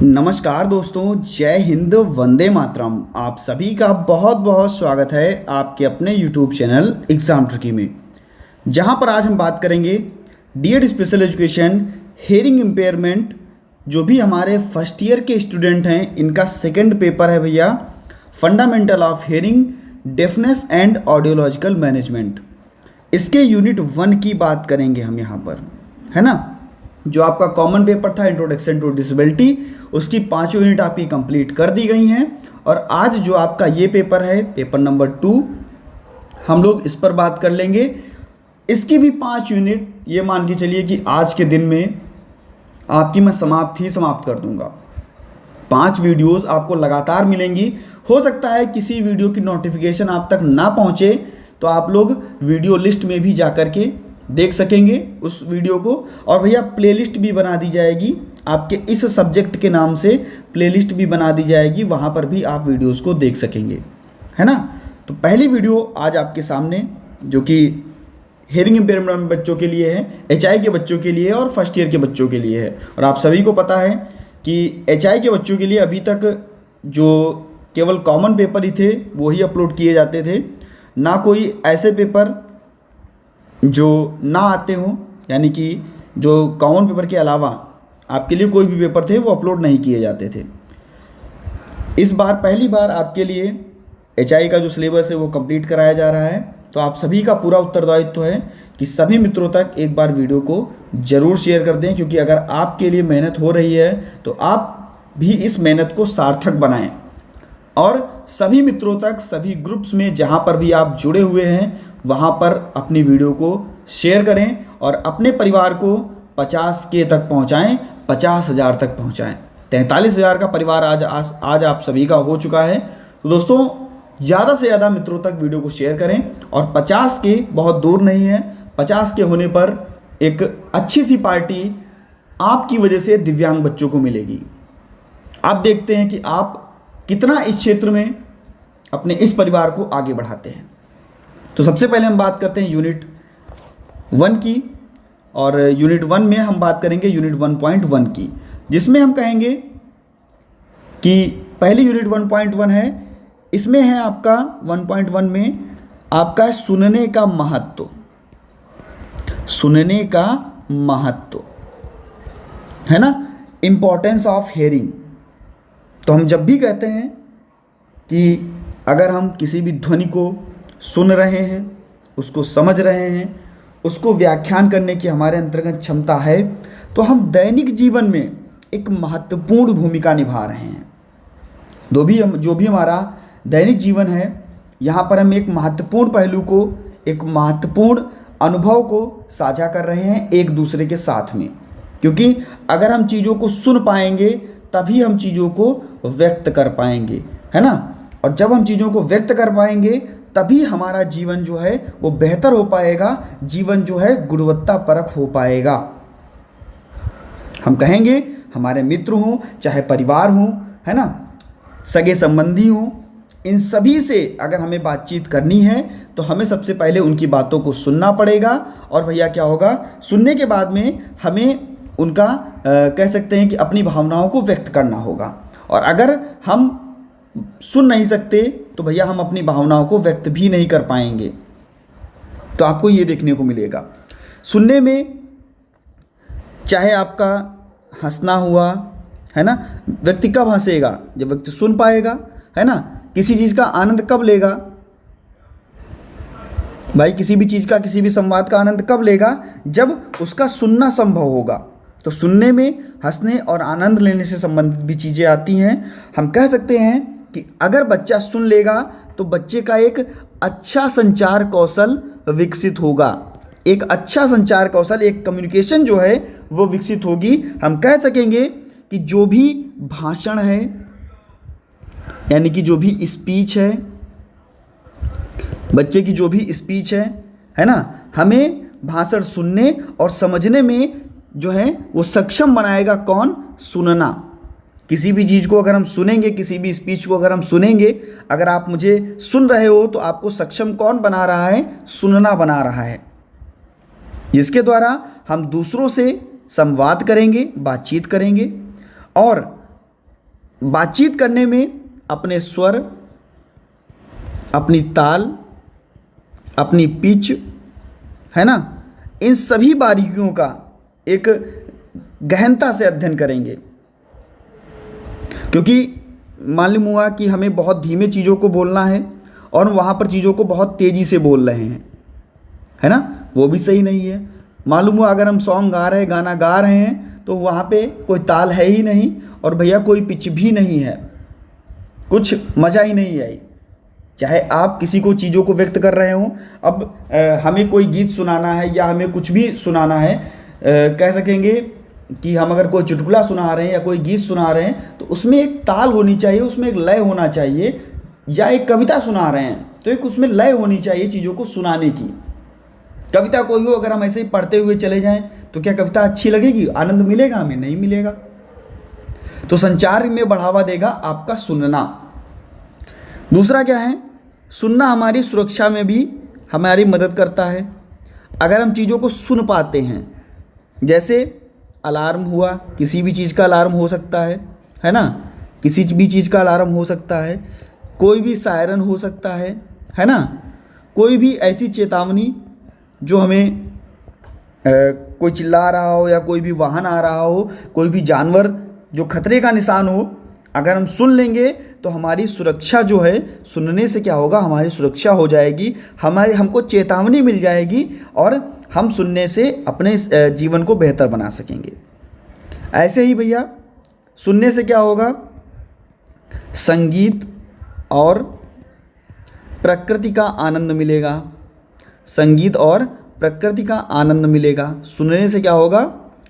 नमस्कार दोस्तों, जय हिंद, वंदे मातरम। आप सभी का बहुत बहुत स्वागत है आपके अपने YouTube चैनल एग्जाम ट्रिकी में, जहां पर आज हम बात करेंगे D Ed special education hearing impairment. जो भी हमारे फर्स्ट ईयर के स्टूडेंट हैं, इनका सेकंड पेपर है भैया, fundamental of hearing, deafness and audiological management. इसके यूनिट 1 की बात करेंगे हम यहाँ पर, है ना। जो आपका कॉमन पेपर था इंट्रोडक्शन टू डिसेबिलिटी, उसकी 5 यूनिट आपकी कंप्लीट कर दी गई हैं। और आज जो आपका ये पेपर है, पेपर नंबर 2, हम लोग इस पर बात कर लेंगे। इसकी भी 5 यूनिट ये मान के चलिए कि आज के दिन में आपकी मैं समाप्त कर दूंगा। 5 वीडियोस आपको लगातार मिलेंगी। हो सकता है किसी वीडियो की नोटिफिकेशन आप तक ना पहुंचे, तो आप लोग वीडियो लिस्ट में भी जा कर के देख सकेंगे उस वीडियो को। और भैया प्लेलिस्ट भी बना दी जाएगी आपके इस सब्जेक्ट के नाम से, प्लेलिस्ट भी बना दी जाएगी, वहाँ पर भी आप वीडियोस को देख सकेंगे, है ना। तो पहली वीडियो आज आपके सामने जो कि हेयरिंग इम्पेयरमेंट बच्चों के लिए है, एचआई के बच्चों के लिए है और फर्स्ट ईयर के बच्चों के लिए है। और आप सभी को पता है कि एचआई के बच्चों के लिए अभी तक जो केवल कॉमन पेपर ही थे वो ही अपलोड किए जाते थे, ना कोई ऐसे पेपर जो ना आते हों, यानी कि जो कॉमन पेपर के अलावा आपके लिए कोई भी पेपर थे वो अपलोड नहीं किए जाते थे। इस बार पहली बार आपके लिए एचआई का जो सिलेबस है वो कंप्लीट कराया जा रहा है। तो आप सभी का पूरा उत्तरदायित्व है कि सभी मित्रों तक एक बार वीडियो को ज़रूर शेयर कर दें, क्योंकि अगर आपके लिए मेहनत हो रही है तो आप भी इस मेहनत को सार्थक बनाएं। और सभी मित्रों तक, सभी ग्रुप्स में जहाँ पर भी आप जुड़े हुए हैं, वहाँ पर अपनी वीडियो को शेयर करें और अपने परिवार को 50K तक पहुँचाएँ, 50,000 तक पहुँचाएँ। 43,000 का परिवार आज आप सभी का हो चुका है। तो दोस्तों, ज़्यादा से ज़्यादा मित्रों तक वीडियो को शेयर करें। और 50K बहुत दूर नहीं है। 50K होने पर एक अच्छी सी पार्टी आपकी वजह से दिव्यांग बच्चों को मिलेगी। आप देखते हैं कि आप कितना इस क्षेत्र में अपने इस परिवार को आगे बढ़ाते हैं। तो सबसे पहले हम बात करते हैं यूनिट 1 की। और यूनिट 1 में हम बात करेंगे यूनिट 1.1 की, जिसमें हम कहेंगे कि पहली यूनिट 1.1 है। इसमें है आपका 1.1 में आपका सुनने का महत्व, सुनने का महत्व, है ना, इम्पोर्टेंस ऑफ हेयरिंग। तो हम जब भी कहते हैं कि अगर हम किसी भी ध्वनि को सुन रहे हैं, उसको समझ रहे हैं, उसको व्याख्यान करने की हमारे अंतर्गत क्षमता है, तो हम दैनिक जीवन में एक महत्वपूर्ण भूमिका निभा रहे हैं। जो भी हमारा दैनिक जीवन है, यहाँ पर हम एक महत्वपूर्ण पहलू को, एक महत्वपूर्ण अनुभव को साझा कर रहे हैं एक दूसरे के साथ में। क्योंकि अगर हम चीज़ों को सुन पाएंगे तभी हम चीज़ों को व्यक्त कर पाएंगे, है ना। और जब हम चीज़ों को व्यक्त कर पाएंगे तभी हमारा जीवन जो है वो बेहतर हो पाएगा, जीवन जो है गुणवत्ता परक हो पाएगा। हम कहेंगे हमारे मित्र हों, चाहे परिवार हों, है ना, सगे संबंधी हों, इन सभी से अगर हमें बातचीत करनी है तो हमें सबसे पहले उनकी बातों को सुनना पड़ेगा। और भैया क्या होगा, सुनने के बाद में हमें उनका कह सकते हैं कि अपनी भावनाओं को व्यक्त करना होगा। और अगर हम सुन नहीं सकते तो भैया हम अपनी भावनाओं को व्यक्त भी नहीं कर पाएंगे। तो आपको ये देखने को मिलेगा सुनने में, चाहे आपका हंसना हुआ, है ना, व्यक्ति कब हंसेगा, जब व्यक्ति सुन पाएगा, है ना। किसी चीज़ का आनंद कब लेगा भाई, किसी भी चीज़ का, किसी भी संवाद का आनंद कब लेगा, जब उसका सुनना संभव होगा। तो सुनने में हंसने और आनंद लेने से संबंधित भी चीज़ें आती हैं। हम कह सकते हैं कि अगर बच्चा सुन लेगा तो बच्चे का एक अच्छा संचार कौशल विकसित होगा, एक अच्छा संचार कौशल, एक कम्युनिकेशन जो है वो विकसित होगी। हम कह सकेंगे कि जो भी भाषण है, यानी कि जो भी स्पीच है, बच्चे की जो भी स्पीच है ना, हमें भाषण सुनने और समझने में जो है वो सक्षम बनाएगा। कौन? सुनना। किसी भी चीज़ को अगर हम सुनेंगे, किसी भी स्पीच को अगर हम सुनेंगे, अगर आप मुझे सुन रहे हो तो आपको सक्षम कौन बना रहा है? सुनना बना रहा है, जिसके द्वारा हम दूसरों से संवाद करेंगे, बातचीत करेंगे। और बातचीत करने में अपने स्वर, अपनी ताल, अपनी पिच, है ना, इन सभी बारीकियों का एक गहनता से अध्ययन करेंगे। क्योंकि मालूम हुआ कि हमें बहुत धीमे चीज़ों को बोलना है और वहाँ पर चीज़ों को बहुत तेज़ी से बोल रहे हैं, है ना, वो भी सही नहीं है। मालूम हुआ अगर हम सॉन्ग गा रहे हैं, गाना गा रहे हैं, तो वहाँ पे कोई ताल है ही नहीं और भैया कोई पिच भी नहीं है, कुछ मज़ा ही नहीं आई। चाहे आप किसी को चीज़ों को व्यक्त कर रहे हों, अब हमें कोई गीत सुनाना है या हमें कुछ भी सुनाना है, कह सकेंगे कि हम अगर कोई चुटकुला सुना रहे हैं या कोई गीत सुना रहे हैं तो उसमें एक ताल होनी चाहिए, उसमें एक लय होना चाहिए। या एक कविता सुना रहे हैं तो एक उसमें लय होनी चाहिए चीज़ों को सुनाने की। कविता कोई हो, अगर हम ऐसे ही पढ़ते हुए चले जाएं तो क्या कविता अच्छी लगेगी, आनंद मिलेगा हमें? नहीं मिलेगा। तो संचार में बढ़ावा देगा आपका सुनना। दूसरा क्या है, सुनना हमारी सुरक्षा में भी हमारी मदद करता है। अगर हम चीज़ों को सुन पाते हैं, जैसे अलार्म हुआ, किसी भी चीज़ का अलार्म हो सकता है ना, किसी भी चीज़ का अलार्म हो सकता है, कोई भी सायरन हो सकता है ना, कोई भी ऐसी चेतावनी जो हमें कोई चिल्ला रहा हो या कोई भी वाहन आ रहा हो, कोई भी जानवर जो खतरे का निशान हो, अगर हम सुन लेंगे तो हमारी सुरक्षा जो है, सुनने से क्या होगा, हमारी सुरक्षा हो जाएगी, हमको चेतावनी मिल जाएगी और हम सुनने से अपने जीवन को बेहतर बना सकेंगे। ऐसे ही भैया सुनने से क्या होगा, संगीत और प्रकृति का आनंद मिलेगा। संगीत और प्रकृति का आनंद मिलेगा। सुनने से क्या होगा,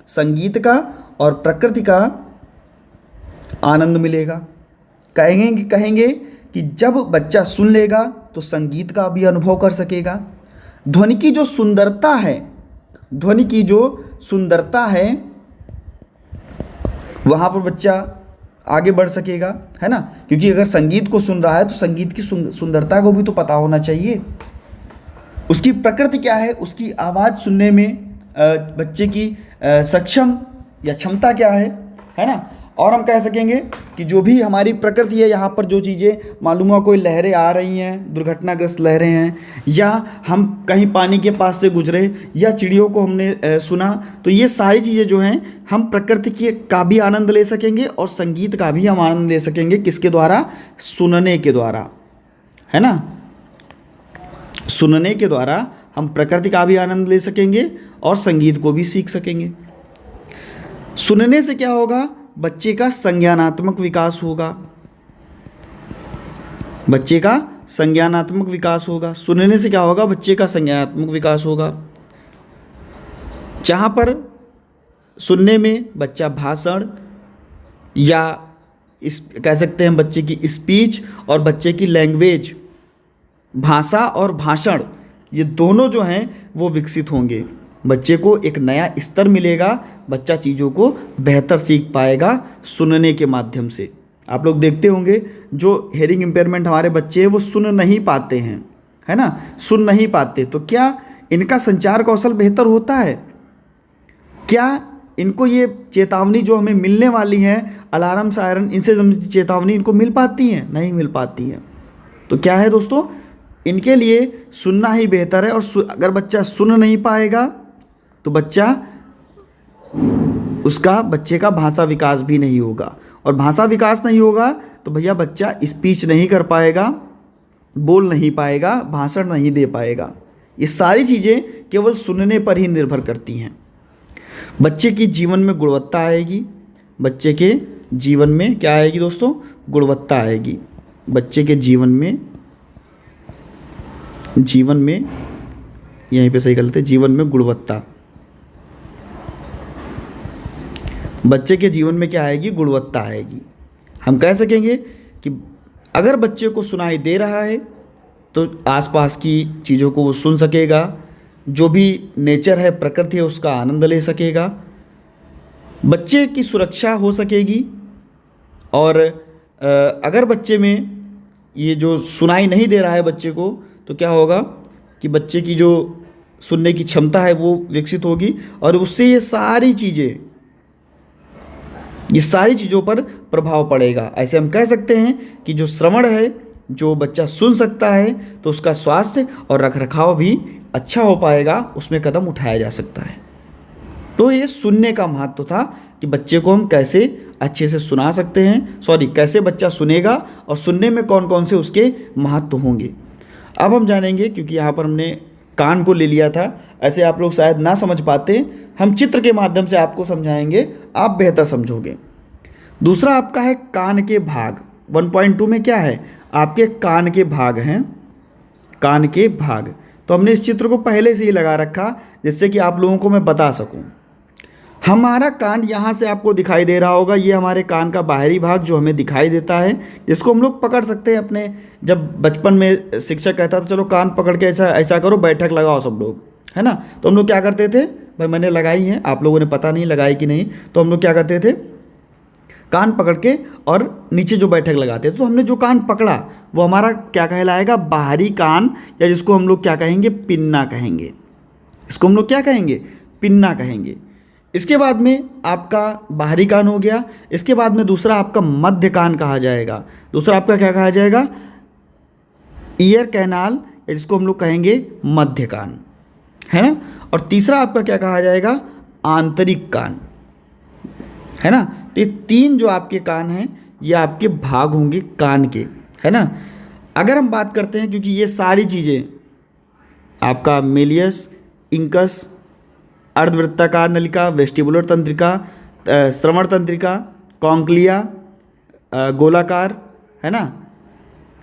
संगीत का और प्रकृति का आनंद मिलेगा। कहेंगे कि जब बच्चा सुन लेगा तो संगीत का भी अनुभव कर सकेगा। ध्वनि की जो सुंदरता है, ध्वनि की जो सुंदरता है, वहाँ पर बच्चा आगे बढ़ सकेगा, है ना। क्योंकि अगर संगीत को सुन रहा है तो संगीत की सुंदरता को भी तो पता होना चाहिए। उसकी प्रकृति क्या है, उसकी आवाज़ सुनने में बच्चे की सक्षम या क्षमता क्या है ना। और हम कह सकेंगे कि जो भी हमारी प्रकृति है, यहाँ पर जो चीज़ें मालूम हुआ, कोई लहरें आ रही हैं, दुर्घटनाग्रस्त लहरें हैं, या हम कहीं पानी के पास से गुजरे, या चिड़ियों को हमने सुना, तो ये सारी चीज़ें जो हैं हम प्रकृति की का भी आनंद ले सकेंगे और संगीत का भी हम आनंद ले सकेंगे। किसके द्वारा? सुनने के द्वारा, है ना। सुनने के द्वारा हम प्रकृति का भी आनंद ले सकेंगे और संगीत को भी सीख सकेंगे। सुनने से क्या होगा, बच्चे का संज्ञानात्मक विकास होगा। बच्चे का संज्ञानात्मक विकास होगा। सुनने से क्या होगा, बच्चे का संज्ञानात्मक विकास होगा। जहाँ पर सुनने में बच्चा भाषण या कह सकते हैं बच्चे की स्पीच और बच्चे की लैंग्वेज, भाषा और भाषण, ये दोनों जो हैं वो विकसित होंगे। बच्चे को एक नया स्तर मिलेगा, बच्चा चीज़ों को बेहतर सीख पाएगा सुनने के माध्यम से। आप लोग देखते होंगे जो हेयरिंग इम्पेयरमेंट हमारे बच्चे हैं वो सुन नहीं पाते हैं, है ना, सुन नहीं पाते, तो क्या इनका संचार कौशल बेहतर होता है? क्या इनको ये चेतावनी जो हमें मिलने वाली है, अलार्म सायरन, इनसे संबंधित चेतावनी इनको मिल पाती है? नहीं मिल पाती है। तो क्या है दोस्तों, इनके लिए सुनना ही बेहतर है। और अगर बच्चा सुन नहीं पाएगा तो बच्चे का भाषा विकास भी नहीं होगा, और भाषा विकास नहीं होगा तो भैया बच्चा स्पीच नहीं कर पाएगा, बोल नहीं पाएगा, भाषण नहीं दे पाएगा। ये सारी चीज़ें केवल सुनने पर ही निर्भर करती हैं। बच्चे की जीवन में गुणवत्ता आएगी। बच्चे के जीवन में क्या आएगी दोस्तों? गुणवत्ता आएगी। बच्चे के जीवन में यहीं पे सही गलत है, जीवन में गुणवत्ता। बच्चे के जीवन में क्या आएगी? गुणवत्ता आएगी। हम कह सकेंगे कि अगर बच्चे को सुनाई दे रहा है तो आसपास की चीज़ों को वो सुन सकेगा, जो भी नेचर है, प्रकृति है, उसका आनंद ले सकेगा, बच्चे की सुरक्षा हो सकेगी। और अगर बच्चे में ये जो सुनाई नहीं दे रहा है बच्चे को, तो क्या होगा कि बच्चे की जो सुनने की क्षमता है वो विकसित होगी, और उससे ये सारी चीज़ें ये सारी चीज़ों पर प्रभाव पड़ेगा। ऐसे हम कह सकते हैं कि जो श्रवण है, जो बच्चा सुन सकता है, तो उसका स्वास्थ्य और रखरखाव भी अच्छा हो पाएगा, उसमें कदम उठाया जा सकता है। तो ये सुनने का महत्व था कि बच्चे को हम कैसे अच्छे से सुना सकते हैं, कैसे बच्चा सुनेगा और सुनने में कौन कौन से उसके महत्व होंगे। अब हम जानेंगे, क्योंकि यहाँ पर हमने कान को ले लिया था, ऐसे आप लोग शायद ना समझ पाते, हम चित्र के माध्यम से आपको समझाएंगे, आप बेहतर समझोगे। दूसरा आपका है कान के भाग। 1.2 में क्या है, आपके कान के भाग हैं, कान के भाग। तो हमने इस चित्र को पहले से ही लगा रखा जिससे कि आप लोगों को मैं बता सकूं। हमारा कान यहाँ से आपको दिखाई दे रहा होगा, ये हमारे कान का बाहरी भाग जो हमें दिखाई देता है, जिसको हम लोग पकड़ सकते हैं अपने। जब बचपन में शिक्षक कहता था चलो कान पकड़ के ऐसा ऐसा करो, बैठक लगाओ सब लोग, है ना, तो हम लोग क्या करते थे, भाई मैंने लगाई है, आप लोगों ने पता नहीं लगाई कि नहीं, तो हम लोग क्या करते थे, कान पकड़ के और नीचे जो बैठक लगाते थे। तो हमने जो कान पकड़ा वो हमारा क्या कहलाएगा, बाहरी कान, या जिसको हम लोग क्या कहेंगे, पिन्ना कहेंगे। इसको हम लोग क्या कहेंगे, पिन्ना कहेंगे। इसके बाद में आपका बाहरी कान हो गया। इसके बाद में दूसरा आपका मध्य कान कहा जाएगा। दूसरा आपका क्या कहा जाएगा, ईयर कैनाल, या जिसको हम लोग कहेंगे मध्य कान, है ना। और तीसरा आपका क्या कहा जाएगा, आंतरिक कान, है ना। तो ये तीन जो आपके कान हैं ये आपके भाग होंगे कान के, है ना। अगर हम बात करते हैं, क्योंकि ये सारी चीज़ें आपका मेलियस, इंकस, अर्धवृत्ताकार नलिका, वेस्टिबुलर तंत्रिका, श्रवण तंत्रिका, कॉन्क्लिया, गोलाकार, है ना,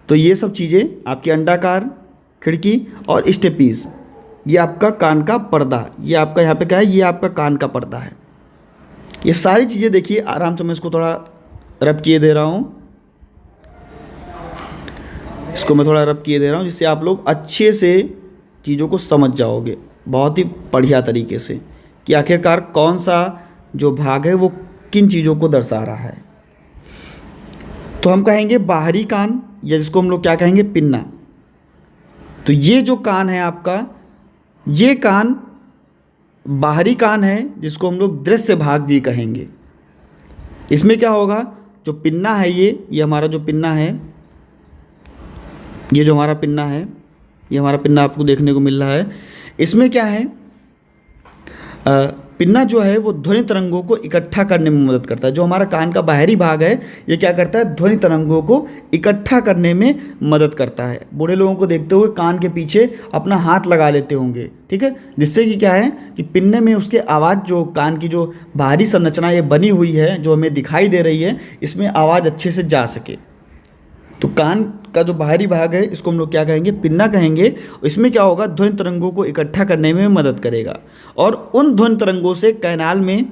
तो ये सब चीज़ें आपकी अंडाकार खिड़की और स्टेपीस, ये आपका कान का पर्दा, ये आपका यहाँ पे क्या है, ये आपका कान का पर्दा है। ये सारी चीज़ें देखिए आराम से, मैं इसको थोड़ा रब किए दे रहा हूँ, इसको मैं थोड़ा रब किए दे रहा हूँ, जिससे आप लोग अच्छे से चीज़ों को समझ जाओगे बहुत ही बढ़िया तरीके से कि आखिरकार कौन सा जो भाग है वो किन चीज़ों को दर्शा रहा है। तो हम कहेंगे बाहरी कान, या जिसको हम लोग क्या कहेंगे, पिन्ना। तो ये जो कान है आपका, ये कान बाहरी कान है, जिसको हम लोग दृश्य भाग भी कहेंगे। इसमें क्या होगा, जो पिन्ना है, ये हमारा जो पिन्ना है, ये जो हमारा पिन्ना है, ये हमारा पिन्ना आपको देखने को मिल रहा है। इसमें क्या है, पिन्ना जो है वो ध्वनि तरंगों को इकट्ठा करने में मदद करता है। जो हमारा कान का बाहरी भाग है ये क्या करता है, ध्वनि तरंगों को इकट्ठा करने में मदद करता है। बूढ़े लोगों को देखते हुए कान के पीछे अपना हाथ लगा लेते होंगे, ठीक है, जिससे कि क्या है कि पिन्ने में उसके आवाज़, जो कान की जो बाहरी संरचना ये बनी हुई है, जो हमें दिखाई दे रही है, इसमें आवाज़ अच्छे से जा सके। तो कान का जो बाहरी भाग है इसको हम लोग क्या कहेंगे, पिन्ना कहेंगे। इसमें क्या होगा, ध्वनि तरंगों को इकट्ठा करने में मदद करेगा और उन ध्वनि तरंगों से कैनाल में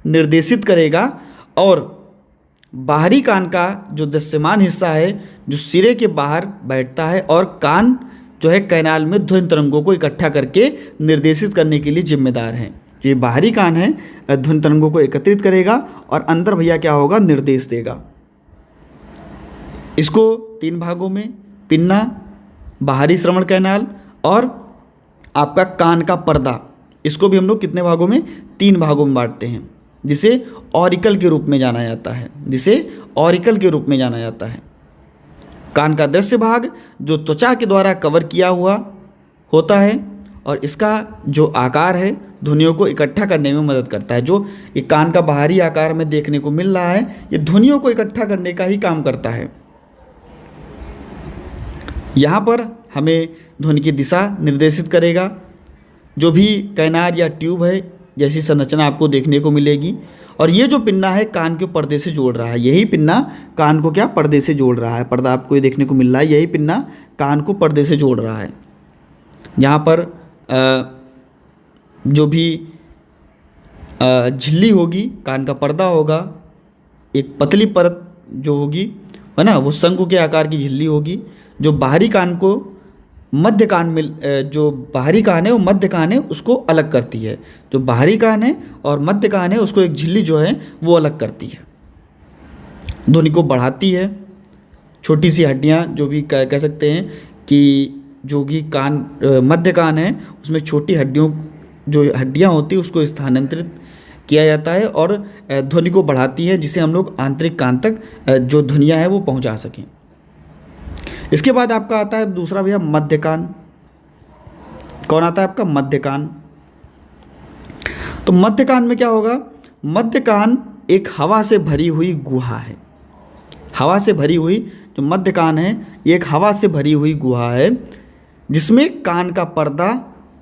निर्देशित करेगा। और बाहरी कान का जो दृश्यमान हिस्सा है, जो सिरे के बाहर बैठता है, और कान जो है कैनाल में ध्वनि तरंगों को इकट्ठा करके निर्देशित करने के लिए जिम्मेदार है। ये बाहरी कान है, ध्वनि तरंगों को एकत्रित करेगा और अंदर भैया क्या होगा, निर्देश देगा। इसको तीन भागों में, पिन्ना, बाहरी श्रवण कैनाल और आपका कान का पर्दा, इसको भी हम लोग कितने भागों में, तीन भागों में बांटते हैं, जिसे ऑरिकल के रूप में जाना जाता है, जिसे ऑरिकल के रूप में जाना जाता है। कान का दृश्य भाग जो त्वचा के द्वारा कवर किया हुआ होता है और इसका जो आकार है ध्वनियों को इकट्ठा करने में मदद करता है। जो ये कान का बाहरी आकार में देखने को मिल रहा है, ये ध्वनियों को इकट्ठा करने का ही काम करता है। यहाँ पर हमें ध्वनि की दिशा निर्देशित करेगा। जो भी कैनाल या ट्यूब है जैसी संरचना आपको देखने को मिलेगी। और ये जो पिन्ना है कान के पर्दे से जोड़ रहा है, यही पिन्ना कान को क्या, पर्दे से जोड़ रहा है। पर्दा आपको ये देखने को मिल रहा है, यही पिन्ना कान को पर्दे से जोड़ रहा है। यहाँ पर जो भी झिल्ली होगी, कान का पर्दा होगा, एक पतली परत जो होगी, है ना, वो शंकु के आकार की झिल्ली होगी। जो बाहरी कान को मध्य कान में, जो बाहरी कान है वो मध्य कान है उसको अलग करती है। जो बाहरी कान है और मध्य कान है उसको एक झिल्ली जो है वो अलग करती है, ध्वनि को बढ़ाती है। छोटी सी हड्डियाँ जो भी कह सकते हैं कि जो भी कान मध्य कान है उसमें छोटी हड्डियाँ होती है उसको स्थानांतरित किया जाता है और ध्वनि को बढ़ाती है, जिसे हम लोग आंतरिक कान तक जो ध्वनियाँ हैं वो पहुँचा सकें। इसके बाद आपका आता है दूसरा भैया मध्य कान। कौन आता है आपका? मध्य कान। तो मध्य कान में क्या होगा? मध्य कान एक हवा से भरी हुई गुहा है। हवा से भरी हुई जो मध्य कान है, ये एक हवा से भरी हुई गुहा है, जिसमें कान का पर्दा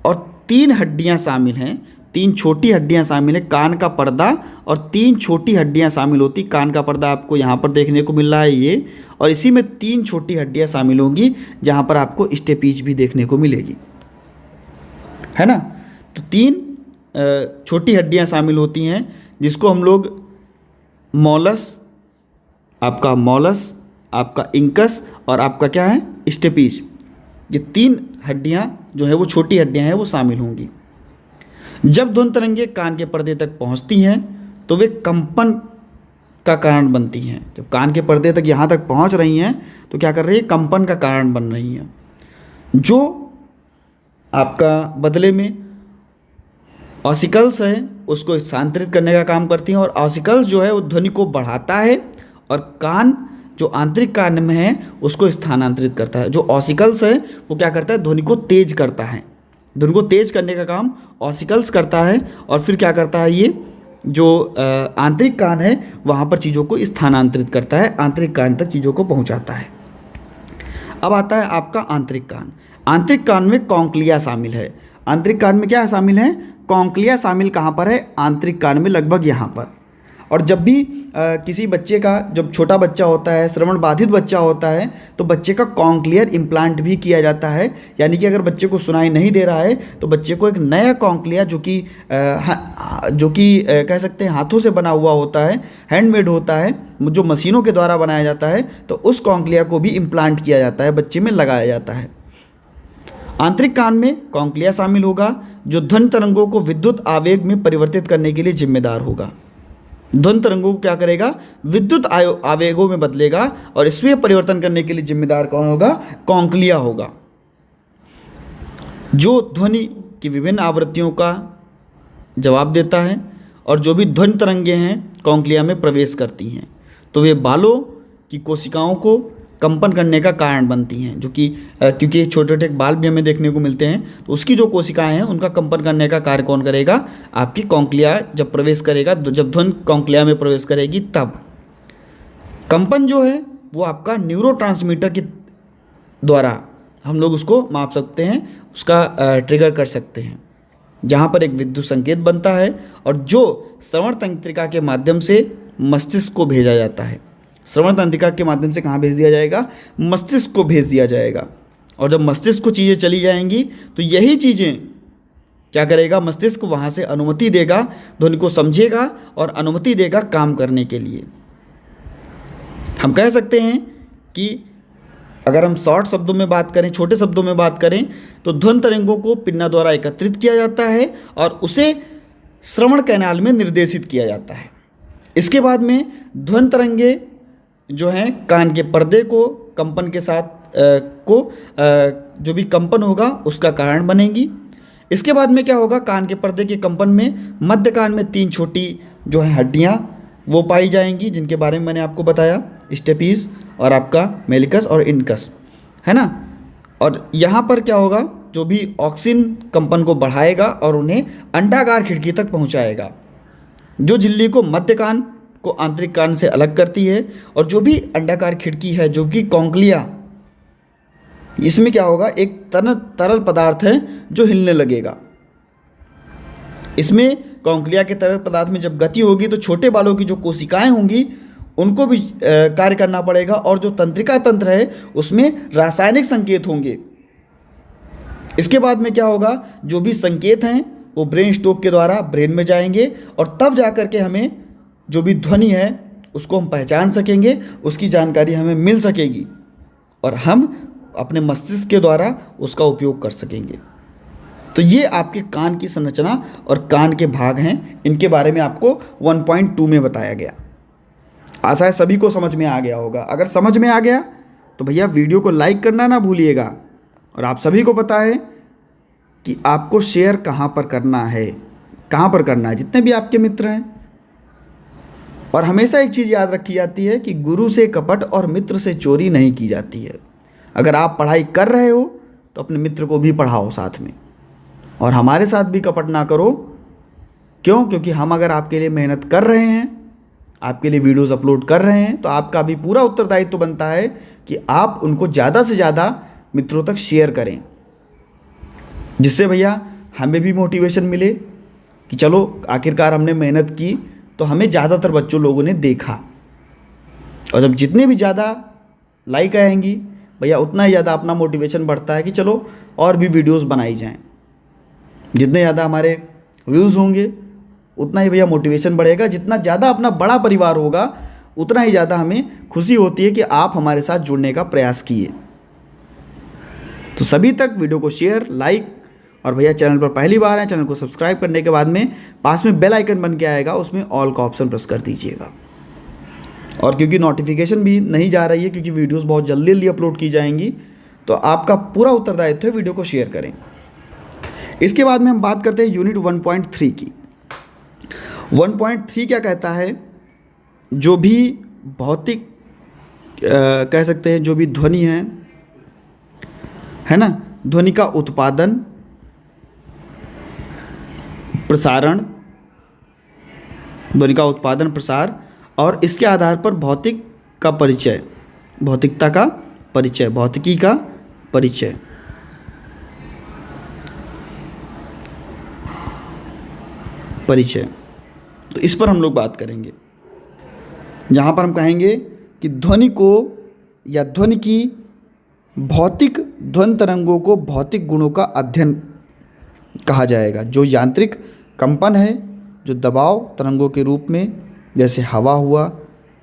और 3 हड्डियां शामिल हैं। 3 छोटी हड्डियां शामिल हैं। कान का पर्दा और 3 छोटी हड्डियां शामिल होती। कान का पर्दा आपको यहाँ पर देखने को मिल रहा है ये, और इसी में 3 छोटी हड्डियां शामिल होंगी, जहाँ पर आपको स्टेपीज भी देखने को मिलेगी, है ना। तो 3 छोटी हड्डियां शामिल होती हैं, जिसको हम लोग मॉलस, आपका इंकस और आपका क्या है? स्टेपीज। ये 3 हड्डियां जो है वो छोटी हड्डियां हैं, वो शामिल होंगी। जब ध्वनि तरंगे कान के पर्दे तक पहुंचती हैं तो वे कंपन का कारण बनती हैं। जब कान के पर्दे तक यहाँ तक पहुंच रही हैं तो क्या कर रही है? कंपन का कारण बन रही हैं, जो आपका बदले में ऑसिकल्स है उसको स्थानांतरित करने का काम करती हैं। और ऑसिकल्स जो है वो ध्वनि को बढ़ाता है, और कान जो आंतरिक कान में है उसको स्थानांतरित करता है। जो ऑसिकल्स है वो क्या करता है? ध्वनि को तेज करता है। ध्वनि को तेज करने का काम ऑसिकल्स करता है, और फिर क्या करता है? ये जो आंतरिक कान है वहाँ पर चीज़ों को स्थानांतरित करता है, आंतरिक कान तक चीज़ों को पहुँचाता है। अब आता है आपका आंतरिक कान। आंतरिक कान में कॉन्क्लिया शामिल है। आंतरिक कान में क्या शामिल है? कॉन्क्लिया शामिल कहाँ पर है? आंतरिक कान में, लगभग यहाँ पर। और जब भी किसी बच्चे का, जब छोटा बच्चा होता है, श्रवण बाधित बच्चा होता है, तो बच्चे का कॉन्क्लियर इम्प्लांट भी किया जाता है। यानी कि अगर बच्चे को सुनाई नहीं दे रहा है तो बच्चे को एक नया कॉन्क्लिया, जो कि कह सकते हैं हाथों से बना हुआ होता है, हैंडमेड होता है, जो मशीनों के द्वारा बनाया जाता है, तो उस कॉन्क्लिया को भी इम्प्लांट किया जाता है, बच्चे में लगाया जाता है। आंतरिक कान में कॉन्क्लिया शामिल होगा, जो ध्वनि तरंगों को विद्युत आवेग में परिवर्तित करने के लिए जिम्मेदार होगा। ध्वनि तरंगों को क्या करेगा? विद्युत आवेगों में बदलेगा, और इसमें परिवर्तन करने के लिए जिम्मेदार कौन होगा? कॉन्क्लिया होगा, जो ध्वनि की विभिन्न आवृत्तियों का जवाब देता है, और जो भी ध्वनि तरंगे हैं कॉन्क्लिया में प्रवेश करती हैं तो वे बालों की कोशिकाओं को कंपन करने का कारण बनती हैं, जो कि क्योंकि छोटे छोटे बाल भी हमें देखने को मिलते हैं, तो उसकी जो कोशिकाएं हैं उनका कंपन करने का कार्य कौन करेगा? आपकी कॉन्क्लिया जब प्रवेश करेगा, जब ध्वनि कॉन्क्लिया में प्रवेश करेगी तब। कंपन जो है वो आपका न्यूरोट्रांसमीटर के द्वारा हम लोग उसको माप सकते हैं, उसका ट्रिगर कर सकते हैं, जहाँ पर एक विद्युत संकेत बनता है, और जो श्रवण तंत्रिका के माध्यम से मस्तिष्क को भेजा जाता है। श्रवण तंत्रिका के माध्यम से कहाँ भेज दिया जाएगा? मस्तिष्क को भेज दिया जाएगा। और जब मस्तिष्क को चीज़ें चली जाएंगी तो यही चीज़ें क्या करेगा? मस्तिष्क वहाँ से अनुमति देगा, ध्वनि को समझेगा और अनुमति देगा काम करने के लिए। हम कह सकते हैं कि अगर हम शॉर्ट शब्दों में बात करें, छोटे शब्दों में बात करें, तो ध्वनि तरंगों को पिन्ना द्वारा एकत्रित किया जाता है और उसे श्रवण कैनाल में निर्देशित किया जाता है। इसके बाद में ध्वनि तरंगे जो हैं कान के पर्दे को कंपन के साथ जो भी कंपन होगा उसका कारण बनेंगी। इसके बाद में क्या होगा? कान के पर्दे के कंपन में मध्य कान में 3 छोटी जो है हड्डियाँ वो पाई जाएंगी, जिनके बारे में मैंने आपको बताया, स्टेपीज और आपका मेलिकस और इनकस, है ना। और यहाँ पर क्या होगा? जो भी ऑक्सिन कंपन को बढ़ाएगा और उन्हें अंडाकार खिड़की तक पहुँचाएगा, जो झिल्ली को मध्य कान को आंतरिक कान से अलग करती है। और जो भी अंडाकार खिड़की है, जो कि कॉन्क्लिया, इसमें क्या होगा? एक तरल पदार्थ है जो हिलने लगेगा। इसमें कॉन्क्लिया के तरल पदार्थ में जब गति होगी तो छोटे बालों की जो कोशिकाएं होंगी उनको भी कार्य करना पड़ेगा, और जो तंत्रिका तंत्र है उसमें रासायनिक संकेत होंगे। इसके बाद में क्या होगा? जो भी संकेत हैं वो ब्रेन स्टोक के द्वारा ब्रेन में जाएंगे, और तब जा कर के हमें जो भी ध्वनि है उसको हम पहचान सकेंगे, उसकी जानकारी हमें मिल सकेगी, और हम अपने मस्तिष्क के द्वारा उसका उपयोग कर सकेंगे। तो ये आपके कान की संरचना और कान के भाग हैं, इनके बारे में आपको 1.2 में बताया गया। आशा है सभी को समझ में आ गया होगा। अगर समझ में आ गया तो भैया वीडियो को लाइक करना ना भूलिएगा, और आप सभी को पता है कि आपको शेयर कहाँ पर करना है। कहाँ पर करना है, जितने भी आपके मित्र हैं। और हमेशा एक चीज़ याद रखी जाती है कि गुरु से कपट और मित्र से चोरी नहीं की जाती है। अगर आप पढ़ाई कर रहे हो तो अपने मित्र को भी पढ़ाओ साथ में, और हमारे साथ भी कपट ना करो। क्यों? क्योंकि हम अगर आपके लिए मेहनत कर रहे हैं, आपके लिए वीडियोस अपलोड कर रहे हैं, तो आपका भी पूरा उत्तरदायित्व तो बनता है कि आप उनको ज़्यादा से ज़्यादा मित्रों तक शेयर करें, जिससे भैया हमें भी मोटिवेशन मिले कि चलो आखिरकार हमने मेहनत की तो हमें ज़्यादातर बच्चों लोगों ने देखा। और जब जितने भी ज़्यादा लाइक आएंगी भैया, उतना ही ज़्यादा अपना मोटिवेशन बढ़ता है कि चलो और भी वीडियोस बनाई जाएं। जितने ज़्यादा हमारे व्यूज़ होंगे उतना ही भैया मोटिवेशन बढ़ेगा। जितना ज़्यादा अपना बड़ा परिवार होगा उतना ही ज़्यादा हमें खुशी होती है कि आप हमारे साथ जुड़ने का प्रयास किए। तो सभी तक वीडियो को शेयर, लाइक, और भैया चैनल पर पहली बार है, चैनल को सब्सक्राइब करने के बाद में पास में बेल आइकन बन के आएगा, उसमें ऑल का ऑप्शन प्रेस कर दीजिएगा। और क्योंकि नोटिफिकेशन भी नहीं जा रही है, क्योंकि वीडियोस बहुत जल्दी जल्दी अपलोड की जाएंगी, तो आपका पूरा उत्तरदायित्व है वीडियो को शेयर करें। इसके बाद में हम बात करते हैं यूनिट 1.3 की। 1.3 क्या कहता है? जो भी भौतिक कह सकते हैं, जो भी ध्वनि है ना, ध्वनि का उत्पादन, प्रसारण, ध्वनि का उत्पादन, प्रसार, और इसके आधार पर भौतिक का परिचय, भौतिकता का परिचय, भौतिकी का परिचय। तो इस पर हम लोग बात करेंगे, जहाँ पर हम कहेंगे कि ध्वनि को या ध्वनि की भौतिक ध्वनि तरंगों को भौतिक गुणों का अध्ययन कहा जाएगा। जो यांत्रिक कंपन है, जो दबाव तरंगों के रूप में, जैसे हवा हुआ,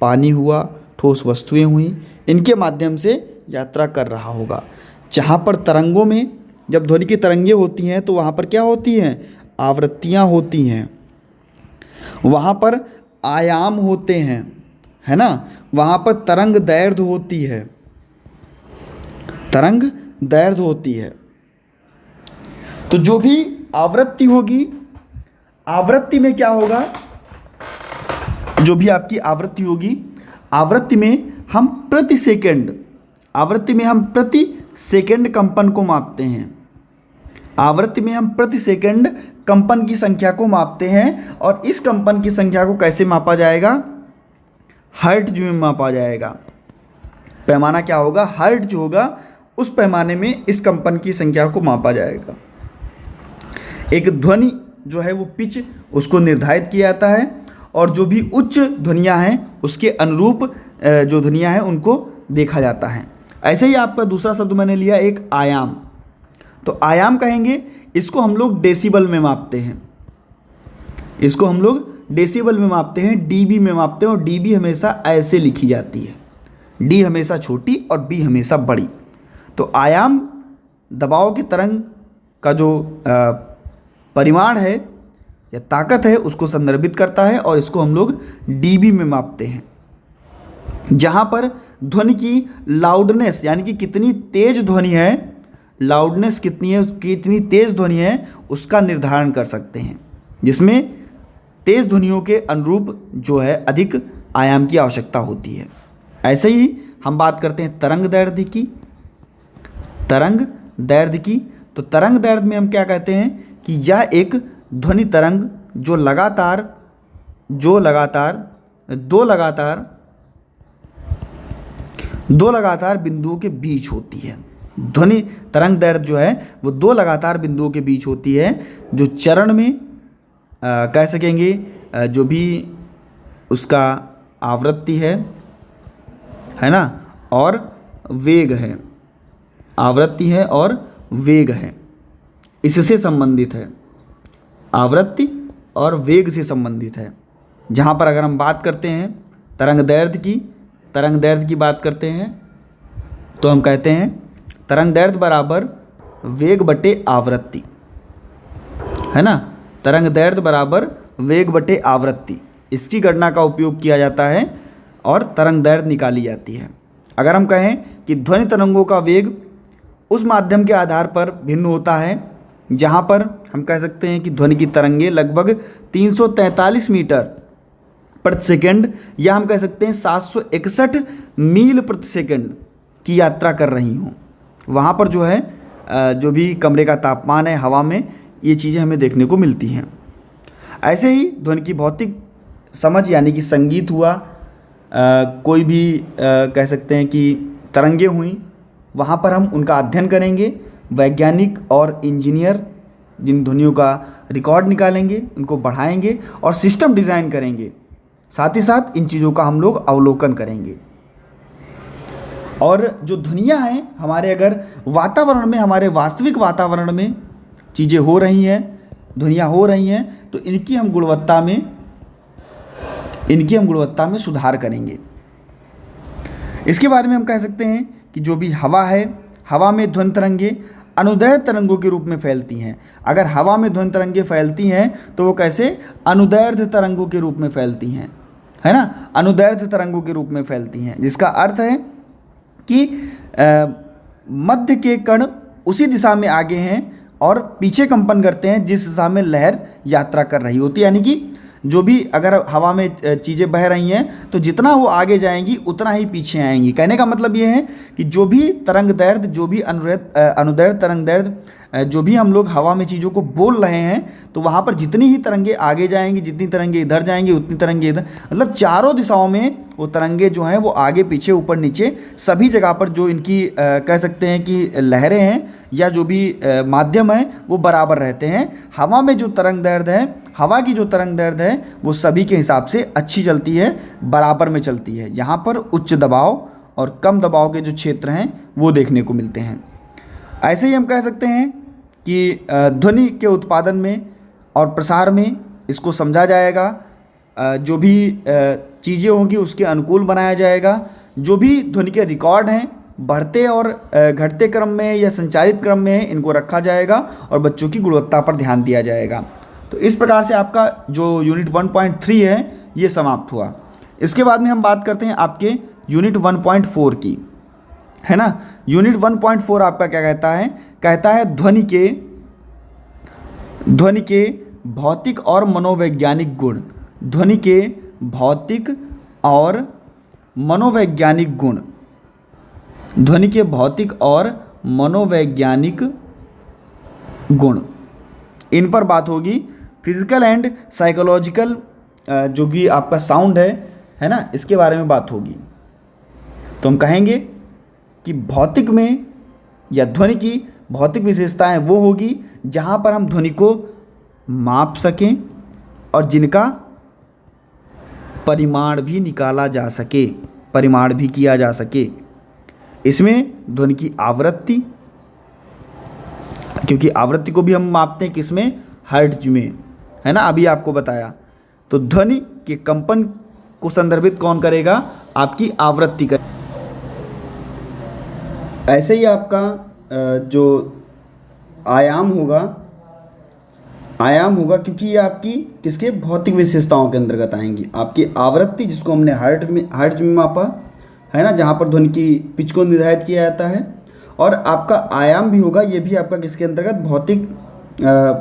पानी हुआ, ठोस वस्तुएं हुई, इनके माध्यम से यात्रा कर रहा होगा। जहाँ पर तरंगों में, जब ध्वनि की तरंगें होती हैं तो वहाँ पर क्या होती हैं? आवृत्तियाँ होती हैं, वहाँ पर आयाम होते हैं, है ना, वहाँ पर तरंग दैर्ध्य होती है, तरंग दैर्ध्य होती है। तो जो भी आवृत्ति होगी, आवृत्ति में क्या होगा? जो भी आपकी आवृत्ति होगी, आवृत्ति में हम प्रति सेकंड कंपन को मापते हैं। आवृत्ति में हम प्रति सेकंड कंपन की संख्या को मापते हैं, और इस कंपन की संख्या को कैसे मापा जाएगा? हर्ट्ज में मापा जाएगा। पैमाना क्या होगा? हर्ट्ज होगा। उस पैमाने में इस कंपन की संख्या को मापा जाएगा। एक ध्वनि जो है वो पिच, उसको निर्धारित किया जाता है, और जो भी उच्च ध्वनियाँ हैं उसके अनुरूप जो ध्वनियाँ हैं उनको देखा जाता है। ऐसे ही आपका दूसरा शब्द मैंने लिया एक आयाम। तो आयाम कहेंगे, इसको हम लोग डेसिबल में मापते हैं, इसको हम लोग डेसिबल में मापते हैं, डीबी में मापते हैं। और डीबी हमेशा ऐसे लिखी जाती है, डी हमेशा छोटी और बी हमेशा बड़ी। तो आयाम दबाव की तरंग का जो परिमाण है या ताकत है उसको संदर्भित करता है, और इसको हम लोग डीबी में मापते हैं। जहाँ पर ध्वनि की लाउडनेस, यानी कि कितनी तेज ध्वनि है, लाउडनेस कितनी है, कितनी तेज ध्वनि है, उसका निर्धारण कर सकते हैं, जिसमें तेज ध्वनियों के अनुरूप जो है अधिक आयाम की आवश्यकता होती है। ऐसे ही हम बात करते हैं तरंग दैर्ध्य की। तरंग दैर्ध्य की, तो तरंग दैर्ध्य में हम क्या कहते हैं कि यह एक ध्वनि तरंग जो लगातार दो लगातार बिंदुओं के बीच होती है। ध्वनि तरंग दैर्ध्य जो है वो दो लगातार बिंदुओं के बीच होती है, जो चरण में कह सकेंगे, जो भी उसका आवृत्ति है ना, और वेग है, आवृत्ति है और वेग है, इससे संबंधित है, आवृत्ति और वेग से संबंधित है। जहाँ पर अगर हम बात करते हैं तरंग दैर्ध्य की बात करते हैं तो हम कहते हैं तरंग दैर्ध्य बराबर वेग बटे आवृत्ति, है ना, तरंग दैर्ध्य बराबर वेग बटे आवृत्ति, इसकी गणना का उपयोग किया जाता है और तरंग दैर्ध्य निकाली जाती है। अगर हम कहें कि ध्वनि तरंगों का वेग उस माध्यम के आधार पर भिन्न होता है जहाँ पर हम कह सकते हैं कि ध्वनि की तरंगे लगभग 343 मीटर प्रति सेकंड या हम कह सकते हैं 761 मील प्रति सेकंड की यात्रा कर रही हों। वहाँ पर जो है जो भी कमरे का तापमान है, हवा में, ये चीज़ें हमें देखने को मिलती हैं। ऐसे ही ध्वनि की भौतिक समझ यानी कि संगीत हुआ, कोई भी कह सकते हैं कि तरंगे हुई, वहाँ पर हम उनका अध्ययन करेंगे। वैज्ञानिक और इंजीनियर जिन ध्वनियों का रिकॉर्ड निकालेंगे, उनको बढ़ाएंगे और सिस्टम डिज़ाइन करेंगे। साथ ही साथ इन चीज़ों का हम लोग अवलोकन करेंगे। और जो ध्वनियाँ हैं हमारे अगर वातावरण में, हमारे वास्तविक वातावरण में चीज़ें हो रही हैं, ध्वनियाँ हो रही हैं, तो इनकी हम गुणवत्ता में सुधार करेंगे। इसके बारे में हम कह सकते हैं कि जो भी हवा है, हवा में ध्वनि तरंगे अनुदैर्ध्य तरंगों के रूप में फैलती हैं। अगर हवा में ध्वनि तरंगे फैलती हैं तो वो कैसे? अनुदैर्ध्य तरंगों के रूप में फैलती हैं, है ना, अनुदैर्ध्य तरंगों के रूप में फैलती हैं, जिसका अर्थ है कि मध्य के कण उसी दिशा में आगे हैं और पीछे कंपन करते हैं जिस दिशा में लहर यात्रा कर रही होती है। यानी कि जो भी अगर हवा में चीज़ें बह रही हैं तो जितना वो आगे जाएंगी उतना ही पीछे आएंगी। कहने का मतलब ये है कि जो भी तरंग दैर्ध्य, जो भी अनुदैर्ध्य तरंग दैर्ध्य, जो भी हम लोग हवा में चीज़ों को बोल रहे हैं, तो वहाँ पर जितनी ही तरंगे आगे जाएंगी, जितनी तरंगे इधर जाएंगी, उतनी तरंगे इधर, मतलब चारों दिशाओं में वो तरंगे जो हैं वो आगे पीछे ऊपर नीचे सभी जगह पर जो इनकी कह सकते हैं कि लहरें हैं या जो भी माध्यम है वो बराबर रहते हैं। हवा में जो तरंग दैर्ध्य है, हवा की जो तरंग दैर्ध्य है वो सभी के हिसाब से अच्छी चलती है, बराबर में चलती है। यहाँ पर उच्च दबाव और कम दबाव के जो क्षेत्र हैं वो देखने को मिलते हैं। ऐसे ही हम कह सकते हैं कि ध्वनि के उत्पादन में और प्रसार में इसको समझा जाएगा, जो भी चीज़ें होंगी उसके अनुकूल बनाया जाएगा। जो भी ध्वनि के रिकॉर्ड हैं बढ़ते और घटते क्रम में या संचारित क्रम में इनको रखा जाएगा और बच्चों की गुणवत्ता पर ध्यान दिया जाएगा। तो इस प्रकार से आपका जो यूनिट 1.3 है ये समाप्त हुआ। इसके बाद में हम बात करते हैं आपके यूनिट 1.4 की, है ना। यूनिट 1.4 आपका क्या कहता है? कहता है ध्वनि के भौतिक और मनोवैज्ञानिक गुण। ध्वनि के भौतिक और मनोवैज्ञानिक गुण। ध्वनि के भौतिक और मनोवैज्ञानिक गुण, इन पर बात होगी। फिजिकल एंड साइकोलॉजिकल जो भी आपका साउंड है ना, इसके बारे में बात होगी। तो हम कहेंगे कि भौतिक में या ध्वनि की भौतिक विशेषताएं वो होगी जहां पर हम ध्वनि को माप सकें और जिनका परिमाण भी निकाला जा सके, परिमाण भी किया जा सके। इसमें ध्वनि की आवृत्ति, क्योंकि आवृत्ति को भी हम मापते हैं किसमें? हर्ट्ज में, है ना, अभी आपको बताया। तो ध्वनि के कंपन को संदर्भित कौन करेगा? आपकी आवृत्ति कर। ऐसे ही आपका जो आयाम होगा क्योंकि ये आपकी किसके भौतिक विशेषताओं के अंतर्गत आएंगी। आपकी आवृत्ति जिसको हमने हर्ट्ज में मापा, है ना, जहाँ पर ध्वनि की पिच को निर्धारित किया जाता है। और आपका आयाम भी होगा, ये भी आपका किसके अंतर्गत? भौतिक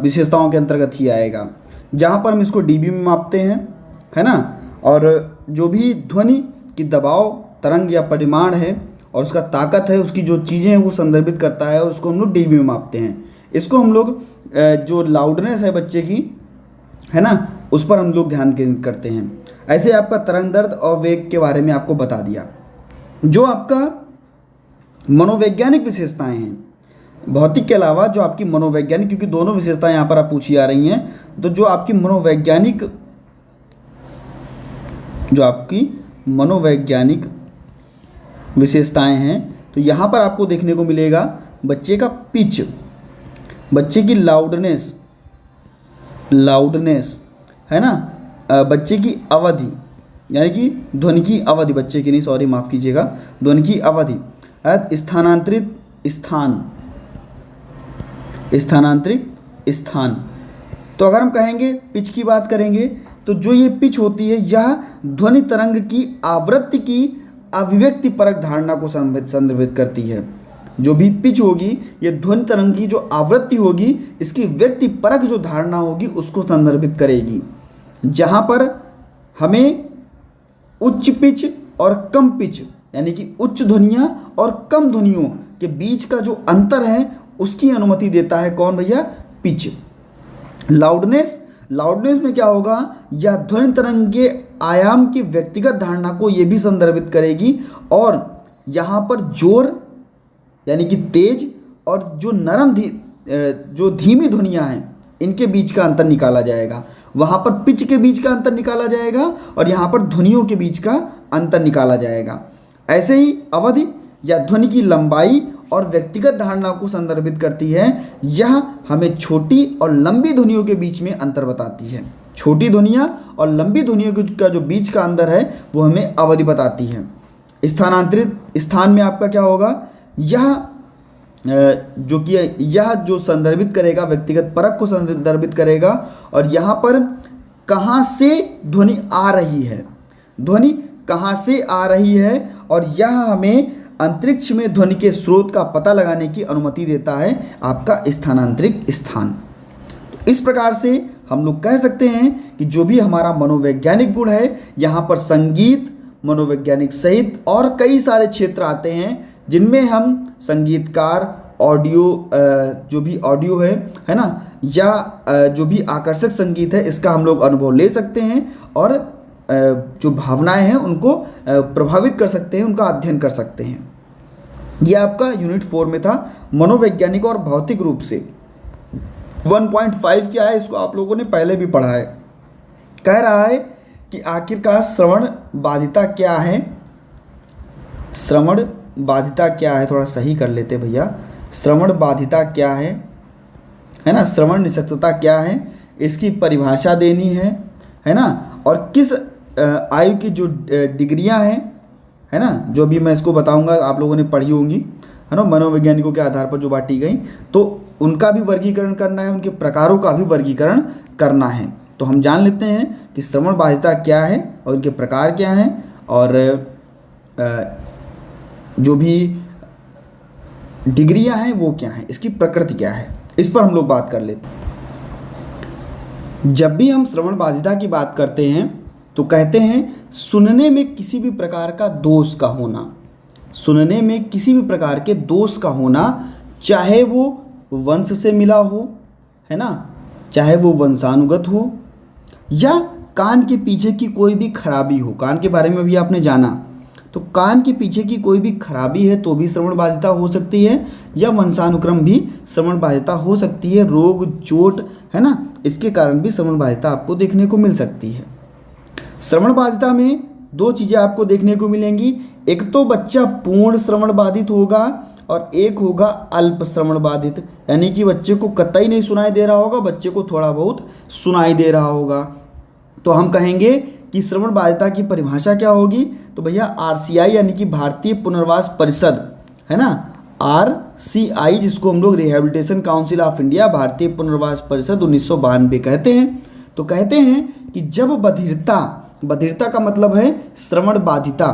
विशेषताओं के अंतर्गत ही आएगा, जहाँ पर हम इसको डीबी में मापते हैं, है ना। और जो भी ध्वनि की दबाव तरंग या परिमाण है और उसका ताकत है, उसकी जो चीज़ें हैं वो संदर्भित करता है, उसको हम लोग डीबी में मापते हैं। इसको हम लोग जो लाउडनेस है बच्चे की, है ना, उस पर हम लोग ध्यान केंद्रित करते हैं। ऐसे आपका तरंग दैर्ध्य और वेग के बारे में आपको बता दिया। जो आपका मनोवैज्ञानिक विशेषताएं हैं, भौतिक के अलावा जो आपकी मनोवैज्ञानिक, क्योंकि दोनों विशेषताएं यहाँ पर आप पूछी आ रही हैं, तो जो आपकी मनोवैज्ञानिक विशेषताएं हैं, तो यहाँ पर आपको देखने को मिलेगा बच्चे का पिच, बच्चे की लाउडनेस, है ना, बच्चे की अवधि, यानी कि ध्वनि की अवधि, बच्चे की नहीं, सॉरी माफ़ कीजिएगा, ध्वनि की अवधि, स्थानांतरित स्थान। तो अगर हम कहेंगे पिच की बात करेंगे तो जो ये पिच होती है यह ध्वनि तरंग की आवृत्ति की अभिव्यक्ति परक धारणा को संदर्भित करती है। जो भी पिच होगी, ये ध्वनि तरंग की जो आवृत्ति होगी, इसकी व्यक्तिपरक जो धारणा होगी उसको संदर्भित करेगी। जहाँ पर हमें उच्च पिच और कम पिच यानी कि उच्च ध्वनियाँ और कम ध्वनियों के बीच का जो अंतर है उसकी अनुमति देता है कौन भैया? पिच। लाउडनेस में क्या होगा? यह ध्वनि तरंग के आयाम की व्यक्तिगत धारणा को ये भी संदर्भित करेगी और यहाँ पर जोर यानी कि तेज और जो जो धीमी ध्वनियाँ हैं इनके बीच का अंतर निकाला जाएगा। वहाँ पर पिच के बीच का अंतर निकाला जाएगा और यहाँ पर ध्वनियों के बीच का अंतर निकाला जाएगा। ऐसे ही अवधि या ध्वनि की लंबाई और व्यक्तिगत धारणा को संदर्भित करती है। यह हमें छोटी और लंबी ध्वनियों के बीच में अंतर बताती है। छोटी ध्वनियाँ और लंबी ध्वनियों का जो बीच का अंतर है वो हमें अवधि बताती है। स्थानांतरित स्थान में आपका क्या होगा? यह जो संदर्भित करेगा व्यक्तिगत परक को संदर्भित करेगा और यहाँ पर कहाँ से ध्वनि आ रही है, ध्वनि कहाँ से आ रही है और यह हमें अंतरिक्ष में ध्वनि के स्रोत का पता लगाने की अनुमति देता है आपका स्थानांतरित स्थान। तो इस प्रकार से हम लोग कह सकते हैं कि जो भी हमारा मनोवैज्ञानिक गुण है, यहाँ पर संगीत, मनोवैज्ञानिक सहित और कई सारे क्षेत्र आते हैं जिनमें हम संगीतकार, ऑडियो जो भी ऑडियो है ना, या जो भी आकर्षक संगीत है इसका हम लोग अनुभव ले सकते हैं और जो भावनाएं हैं उनको प्रभावित कर सकते हैं, उनका अध्ययन कर सकते हैं। यह आपका यूनिट 4 में था, मनोवैज्ञानिक और भौतिक रूप से। 1.5 क्या है, इसको आप लोगों ने पहले भी पढ़ा है। कह रहा है कि आखिरकार श्रवण बाधिता क्या है। श्रवण बाधिता क्या है, थोड़ा सही कर लेते भैया। श्रवण बाधिता क्या है ना, श्रवण निशक्तता क्या है, इसकी परिभाषा देनी है ना, और किस आयु की जो डिग्रियां हैं है ना, जो भी मैं इसको बताऊंगा आप लोगों ने पढ़ी होंगी है ना, मनोवैज्ञानिकों के आधार पर जो बांटी गई, तो उनका भी वर्गीकरण करना है, उनके प्रकारों का भी वर्गीकरण करना है। तो हम जान लेते हैं कि श्रवण बाधिता क्या है और उनके प्रकार क्या हैं और जो भी डिग्रियां हैं वो क्या हैं, इसकी प्रकृति क्या है, इस पर हम लोग बात कर लेते हैं। जब भी हम श्रवण बाधिता की बात करते हैं तो कहते हैं सुनने में किसी भी प्रकार का दोष का होना, सुनने में किसी भी प्रकार के दोष का होना, चाहे वो वंश से मिला हो है ना, चाहे वो वंशानुगत हो या कान के पीछे की कोई भी खराबी हो। कान के बारे में भी आपने जाना, तो कान के पीछे की कोई भी खराबी है तो भी श्रवण बाधिता हो सकती है, या वंशानुक्रम भी श्रवण बाधिता हो सकती है। रोग चोट है ना, इसके कारण भी श्रवण बाधिता आपको देखने को मिल सकती है। श्रवण बाधिता में दो चीज़ें आपको देखने को मिलेंगी, एक तो बच्चा पूर्ण श्रवण बाधित होगा और एक होगा अल्प श्रवण बाधित, यानी कि बच्चे को कतई नहीं सुनाई दे रहा होगा, बच्चे को थोड़ा बहुत सुनाई दे रहा होगा। तो हम कहेंगे कि श्रवण बाधिता की परिभाषा क्या होगी, तो भैया RCI यानी कि भारतीय पुनर्वास परिषद है ना, RCI जिसको हम लोग रिहेबिलिटेशन काउंसिल ऑफ इंडिया, भारतीय पुनर्वास परिषद 1992 कहते हैं। तो कहते हैं कि जब बधिरता का मतलब है श्रवण बाधिता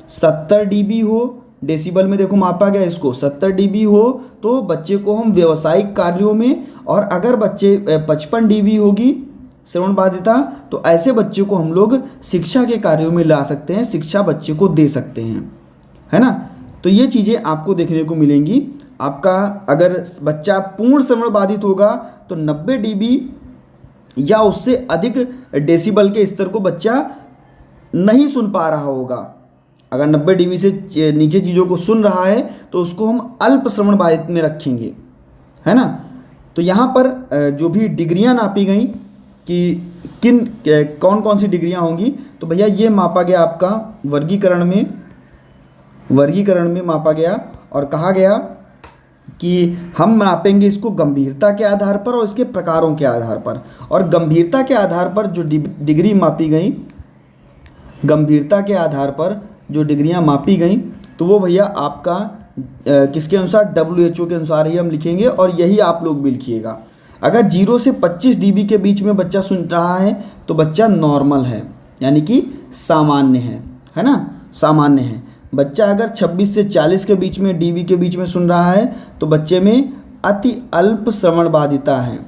70 dB हो, डेसिबल में देखो मापा गया इसको, 70 dB हो तो बच्चे को हम व्यावसायिक कार्यों में, और अगर बच्चे 55 dB होगी श्रवण बाधिता तो ऐसे बच्चे को हम लोग शिक्षा के कार्यों में ला सकते हैं, शिक्षा बच्चे को दे सकते हैं है ना। तो ये चीज़ें आपको देखने को मिलेंगी। आपका अगर बच्चा पूर्ण श्रवण बाधित होगा तो 90 dB या उससे अधिक डेसिबल के स्तर को बच्चा नहीं सुन पा रहा होगा। अगर 90 dB से नीचे चीज़ों को सुन रहा है तो उसको हम अल्प श्रवण बाधित में रखेंगे है ना। तो यहाँ पर जो भी डिग्रियाँ नापी गई कि कौन कौन सी डिग्रियाँ होंगी, तो भैया ये मापा गया आपका वर्गीकरण में मापा गया और कहा गया कि हम मापेंगे इसको गंभीरता के आधार पर और इसके प्रकारों के आधार पर। और गंभीरता के आधार पर जो डिग्री मापी गई, गंभीरता के आधार पर जो डिग्रियां मापी गई तो वो भैया आपका किसके अनुसार, WHO के अनुसार ही हम लिखेंगे और यही आप लोग भी लिखिएगा। अगर 0 से 25 dB के बीच में बच्चा सुन रहा है तो बच्चा नॉर्मल है, यानी कि सामान्य है ना, सामान्य है। बच्चा अगर 26 से 40 के बीच में डीबी के बीच में सुन रहा है तो बच्चे में अति अल्प श्रवण बाधिता है।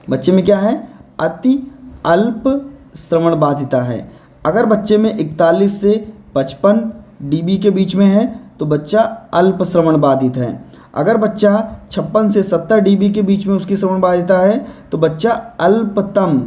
बच्चे में क्या है? अति अल्प श्रवण बाधिता है। अगर बच्चे में 41 से 55 डीबी के बीच में है तो बच्चा अल्प श्रवण बाधित है। अगर बच्चा 56 से 70 डीबी के बीच में उसकी श्रवण बाधिता है तो बच्चा अल्पतम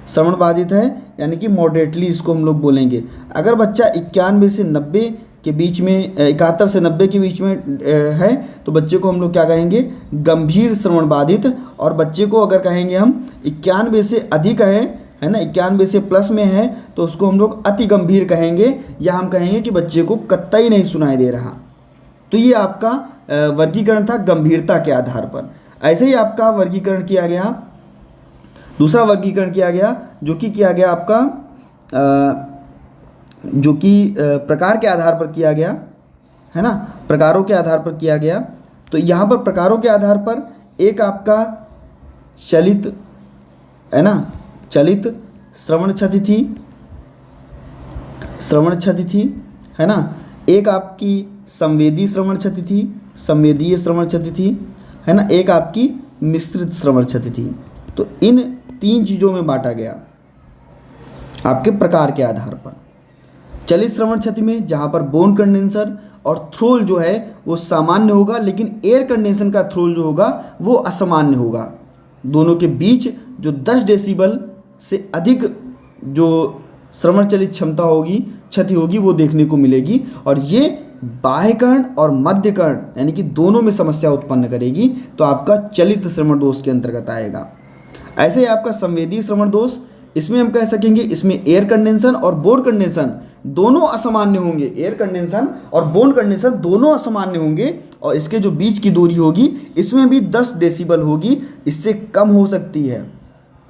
श्रवण बाधित है, यानी कि मॉडरेटली इसको हम लोग बोलेंगे। अगर बच्चा 91 से 90 के बीच में 71 से 90 के बीच में है तो बच्चे को हम लोग क्या कहेंगे? गंभीर श्रवण बाधित। और बच्चे को अगर कहेंगे हम 91 से अधिक है ना, 91 से प्लस में है तो उसको हम लोग अति गंभीर कहेंगे, या हम कहेंगे कि बच्चे को कतई नहीं सुनाई दे रहा। तो ये आपका वर्गीकरण था गंभीरता के आधार पर। ऐसे ही आपका वर्गीकरण किया गया, दूसरा वर्गीकरण किया गया जो कि किया गया आपका जो कि प्रकार के आधार पर किया गया है ना, प्रकारों के आधार पर किया गया। तो यहाँ पर प्रकारों के आधार पर एक आपका चलित है ना, चलित श्रवण क्षति थी, श्रवण क्षति थी है ना। एक आपकी संवेदी श्रवण क्षति थी, संवेदीय श्रवण क्षति थी है ना। एक आपकी मिश्रित श्रवण क्षति थी। तो इन 3 चीज़ों में बांटा गया आपके प्रकार के आधार पर। चलित श्रवण क्षति में जहाँ पर बोन कंडेंसर और थ्रोल जो है वो सामान्य होगा, लेकिन एयर कंडेंसर का थ्रोल जो होगा वो असामान्य होगा। दोनों के बीच जो 10 डेसिबल से अधिक जो श्रवण चलित क्षमता होगी, क्षति होगी, वो देखने को मिलेगी। और ये बाह्य कर्ण और मध्य कर्ण यानी कि दोनों में समस्या उत्पन्न करेगी, तो आपका चलित श्रवण दोष के अंतर्गत आएगा। ऐसे ही आपका संवेदी श्रवण दोष, इसमें हम कह सकेंगे इसमें एयर कंडेंसन और बोन कंडेंसन दोनों असामान्य होंगे। एयर कंडेंसन और बोन कंडेंसन दोनों असामान्य होंगे, और इसके जो बीच की दूरी होगी इसमें भी 10 डेसिबल होगी, इससे कम हो सकती है।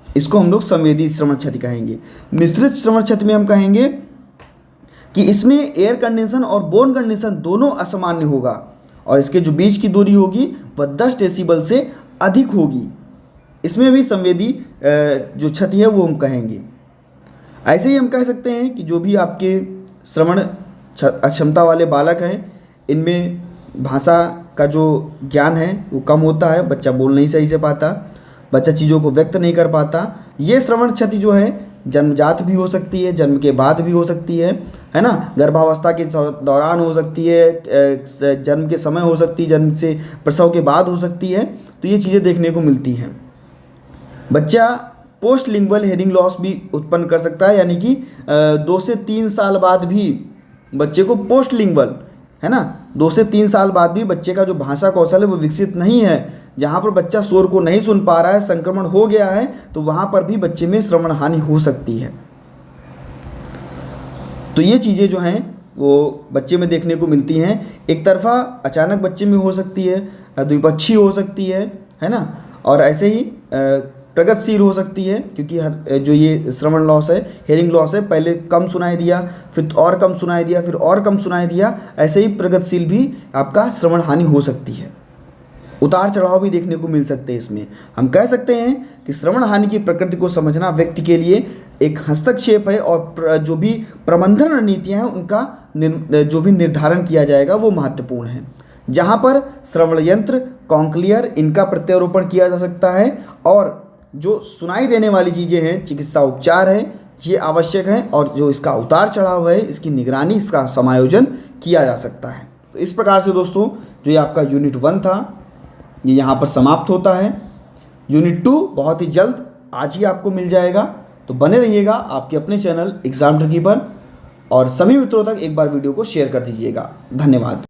इसको हम लोग संवेदी श्रवण क्षति कहेंगे। मिश्रित श्रवण क्षति में हम कहेंगे कि इसमें एयर कंडेंसन और बोन कंडेंसन दोनों असामान्य होगा, और इसके जो बीच की दूरी होगी वह 10 डेसिबल से अधिक होगी। इसमें भी संवेदी जो क्षति है वो हम कहेंगे। ऐसे ही हम कह सकते हैं कि जो भी आपके श्रवण अक्षमता वाले बालक हैं, इनमें भाषा का जो ज्ञान है वो कम होता है, बच्चा बोल नहीं सही से पाता, बच्चा चीज़ों को व्यक्त नहीं कर पाता। ये श्रवण क्षति जो है जन्मजात भी हो सकती है, जन्म के बाद भी हो सकती है ना, गर्भावस्था के दौरान हो सकती है, जन्म के समय हो सकती है, जन्म से प्रसव के बाद हो सकती है। तो ये चीज़ें देखने को मिलती हैं। बच्चा पोस्ट लिंगुअल हेयरिंग लॉस भी उत्पन्न कर सकता है, यानी कि 2 से 3 साल बाद भी बच्चे को पोस्ट लिंगुअल है ना, 2 से 3 साल बाद भी बच्चे का जो भाषा कौशल है वो विकसित नहीं है। जहाँ पर बच्चा शोर को नहीं सुन पा रहा है, संक्रमण हो गया है, तो वहाँ पर भी बच्चे में श्रवण हानि हो सकती है। तो ये चीज़ें जो हैं वो बच्चे में देखने को मिलती हैं। एक तरफा अचानक बच्चे में हो सकती है, द्विपक्षीय हो सकती है ना, और ऐसे ही प्रगतिशील हो सकती है, क्योंकि हर जो ये श्रवण लॉस है, हेयरिंग लॉस है, पहले कम सुनाई दिया, फिर और कम सुनाई दिया, फिर और कम सुनाई दिया। ऐसे ही प्रगतिशील भी आपका श्रवण हानि हो सकती है। उतार चढ़ाव भी देखने को मिल सकते हैं इसमें। हम कह सकते हैं कि श्रवण हानि की प्रकृति को समझना व्यक्ति के लिए एक हस्तक्षेप है, और जो भी प्रबंधन रणनीतियाँ हैं उनका जो भी निर्धारण किया जाएगा वो महत्वपूर्ण है। जहाँ पर श्रवण यंत्र, कॉन्क्लियर, इनका प्रत्यारोपण किया जा सकता है, और जो सुनाई देने वाली चीज़ें हैं, चिकित्सा उपचार है, ये आवश्यक है, और जो इसका उतार चढ़ाव है, इसकी निगरानी, इसका समायोजन किया जा सकता है। तो इस प्रकार से दोस्तों जो ये आपका यूनिट 1 था ये यहाँ पर समाप्त होता है। यूनिट 2 बहुत ही जल्द आज ही आपको मिल जाएगा, तो बने रहिएगा आपके अपने चैनल एग्जाम ट्रिकी पर, और सभी मित्रों तक एक बार वीडियो को शेयर कर दीजिएगा। धन्यवाद।